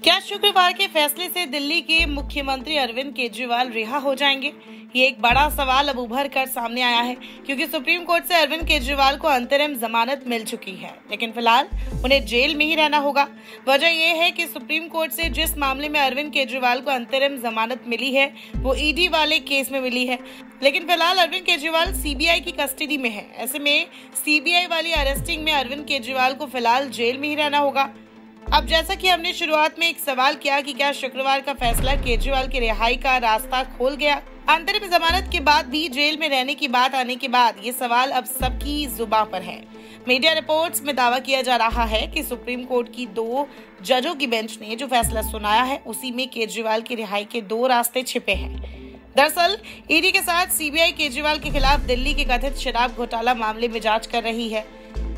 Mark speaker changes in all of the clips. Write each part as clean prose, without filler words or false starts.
Speaker 1: क्या शुक्रवार के फैसले से दिल्ली के मुख्यमंत्री अरविंद केजरीवाल रिहा हो जाएंगे? ये एक बड़ा सवाल अब उभर कर सामने आया है, क्योंकि सुप्रीम कोर्ट से अरविंद केजरीवाल को अंतरिम जमानत मिल चुकी है, लेकिन फिलहाल उन्हें जेल में ही रहना होगा। वजह यह है कि सुप्रीम कोर्ट से जिस मामले में अरविंद केजरीवाल को अंतरिम जमानत मिली है वो ईडी वाले केस में मिली है, लेकिन फिलहाल अरविंद केजरीवाल सीबीआई की कस्टडी में है। ऐसे में सीबीआई वाली अरेस्टिंग में अरविंद केजरीवाल को फिलहाल जेल में ही रहना होगा। अब जैसा कि हमने शुरुआत में एक सवाल किया कि क्या शुक्रवार का फैसला केजरीवाल की रिहाई का रास्ता खोल गया? अंतरिम जमानत के बाद भी जेल में रहने की बात आने के बाद ये सवाल अब सबकी जुबान पर है। मीडिया रिपोर्ट्स में दावा किया जा रहा है कि सुप्रीम कोर्ट की 2 जजों की बेंच ने जो फैसला सुनाया है उसी में केजरीवाल की रिहाई के 2 रास्ते छिपे हैं। दरअसल ईडी के साथ सीबीआई केजरीवाल के खिलाफ दिल्ली के कथित शराब घोटाला मामले में जांच कर रही है।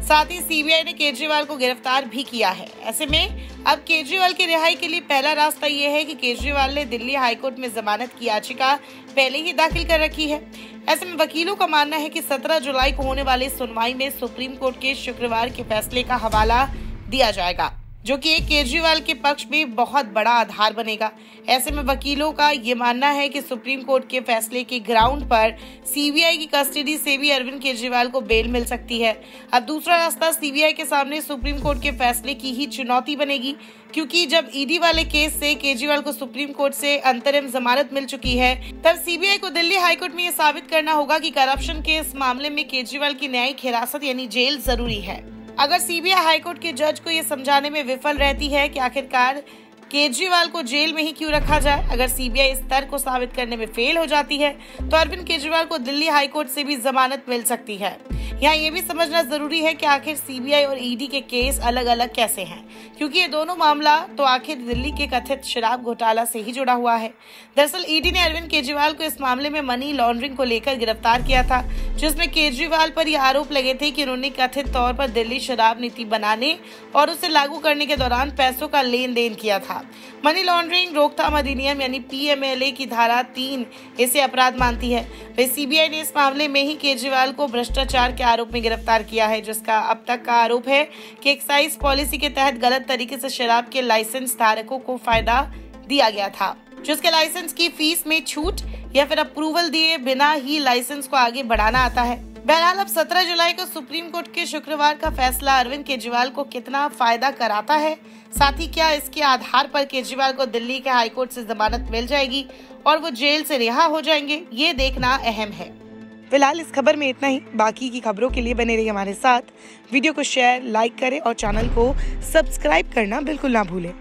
Speaker 1: साथ ही सीबीआई ने केजरीवाल को गिरफ्तार भी किया है। ऐसे में अब केजरीवाल की रिहाई के लिए पहला रास्ता ये है कि केजरीवाल ने दिल्ली हाईकोर्ट में जमानत की याचिका पहले ही दाखिल कर रखी है। ऐसे में वकीलों का मानना है कि 17 जुलाई को होने वाली सुनवाई में सुप्रीम कोर्ट के शुक्रवार के फैसले का हवाला दिया जाएगा, जो कि एक केजरीवाल के पक्ष में बहुत बड़ा आधार बनेगा। ऐसे में वकीलों का ये मानना है कि सुप्रीम कोर्ट के फैसले के ग्राउंड पर सीबीआई की कस्टडी से भी अरविंद केजरीवाल को बेल मिल सकती है। अब दूसरा रास्ता सीबीआई के सामने सुप्रीम कोर्ट के फैसले की ही चुनौती बनेगी, क्योंकि जब ईडी वाले केस से केजरीवाल को सुप्रीम कोर्ट से अंतरिम जमानत मिल चुकी है, तब सीबीआई को दिल्ली हाईकोर्ट में ये साबित करना होगा कि करप्शन के इस मामले में केजरीवाल की न्यायिक हिरासत यानी जेल जरूरी है। अगर सीबीआई हाईकोर्ट के जज को ये समझाने में विफल रहती है कि आखिरकार केजरीवाल को जेल में ही क्यों रखा जाए, अगर सीबीआई इस तर्क को साबित करने में फेल हो जाती है तो अरविंद केजरीवाल को दिल्ली हाईकोर्ट से भी जमानत मिल सकती है। यहाँ ये भी समझना जरूरी है कि आखिर सीबीआई और ईडी के केस अलग अलग कैसे हैं, क्योंकि ये दोनों मामला तो आखिर दिल्ली के कथित शराब घोटाला से ही जुड़ा हुआ है। दरअसल ईडी ने अरविंद केजरीवाल को इस मामले में मनी लॉन्ड्रिंग को लेकर गिरफ्तार किया था, जिसमें केजरीवाल पर यह आरोप लगे थे कि उन्होंने कथित तौर पर दिल्ली शराब नीति बनाने और उसे लागू करने के दौरान पैसों का लेन देन किया था। मनी लॉन्ड्रिंग रोकथाम अधिनियम यानी पीएमएलए की धारा 3 इसे अपराध मानती है। वही सीबीआई ने इस मामले में ही केजरीवाल को भ्रष्टाचार के आरोप में गिरफ्तार किया है, जिसका अब तक का आरोप है कि एक्साइज पॉलिसी के तहत गलत तरीके से शराब के लाइसेंस धारकों को फायदा दिया गया था, जिसके लाइसेंस की फीस में छूट या फिर अप्रूवल दिए बिना ही लाइसेंस को आगे बढ़ाना आता है। बहरहाल अब 17 जुलाई को सुप्रीम कोर्ट के शुक्रवार का फैसला अरविंद केजरीवाल को कितना फायदा कराता है, साथ ही क्या इसके आधार पर केजरीवाल को दिल्ली के हाईकोर्ट से जमानत मिल जाएगी और वो जेल से रिहा हो जाएंगे, ये देखना अहम है। फिलहाल इस खबर में इतना ही। बाकी की खबरों के लिए बने रहिए हमारे साथ। वीडियो को शेयर, लाइक करें और चैनल को सब्सक्राइब करना बिल्कुल ना भूलें।